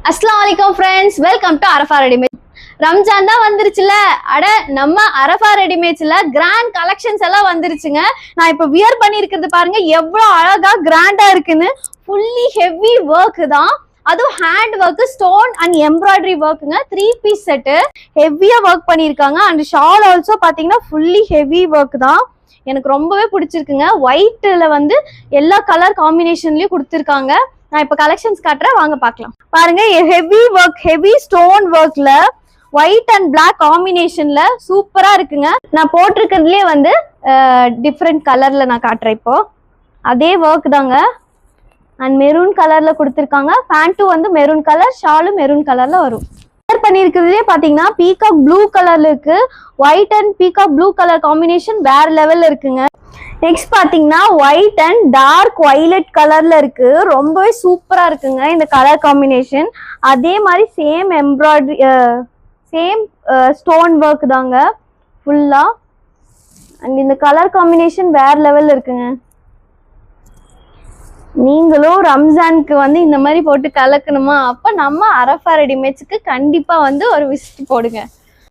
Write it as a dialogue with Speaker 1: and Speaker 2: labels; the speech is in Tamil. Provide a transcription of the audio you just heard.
Speaker 1: अस्सलाम वालेकुम friends, welcome to Arafa readymade. Ramzan தான் வந்துருச்சுல. அட நம்ம அரஃபா ரெடிமேட்ஸ்ல கிராண்ட் கலெக்ஷன்ஸ் எல்லாம் வந்துருச்சுங்க. நான் இப்ப வியர் பண்ணியிருக்கிறது பாருங்க எவ்வளவு அழகா கிராண்டா இருக்குன்னு. ஃபுல்லி ஹெவி ஒர்க் தான், அதுவும் hand work, stone and embroidery ஒர்க்குங்க. 3 பீஸ் செட்டு ஹெவியா ஒர்க் பண்ணியிருக்காங்க. அண்ட் ஷால் ஆல்சோ பாத்தீங்கன்னா ஃபுல்லி ஹெவி ஒர்க் தான். எனக்கு ரொம்பவே பிடிச்சிருக்குங்க. ஒயிட்ல வந்து எல்லா கலர் காம்பினேஷன்லயும் கொடுத்துருக்காங்க. நான் இப்ப கலெக்ஷன்ஸ் காட்டுறேன், வாங்க பார்க்கலாம். பாருங்க ஹெவி ஒர்க், ஹெவி ஸ்டோன் ஒர்க்ல ஒயிட் அண்ட் பிளாக் காம்பினேஷன்ல சூப்பரா இருக்குங்க. நான் போட்டிருக்கிறதுலயே வந்து டிஃப்ரெண்ட் கலர்ல நான் காட்டுறேன். இப்போ அதே ஒர்க் தாங்க. அண்ட் மெரூன் கலர்ல கொடுத்துருக்காங்க. பேண்ட்டும் வந்து மெரூன் கலர், ஷாலும் மெரூன் கலர்ல வரும். கலர் பண்ணிருக்கிறதுலே பாத்தீங்கன்னா பீகாக் ப்ளூ கலர்ல இருக்கு. White and peacock blue colour combination வேற லெவல்ல இருக்குங்க. நெக்ஸ்ட் பாத்தீங்கன்னா ஒயிட் அண்ட் டார்க் வயலட் கலர்ல இருக்கு. ரொம்பவே சூப்பரா இருக்குங்க இந்த கலர் காம்பினேஷன். அதே மாதிரி same embroidery, same stone work தாங்க ஃபுல்லா. அண்ட் இந்த கலர் காம்பினேஷன் வேற லெவல்ல இருக்குங்க. நீங்களும் ரம்ஜானுக்கு வந்து இந்த மாதிரி போட்டு கலக்கணுமா? அப்ப நம்ம அரஃபா ரெடிமேட்ஸ்க்கு கண்டிப்பா வந்து ஒரு விசிட் போடுங்க.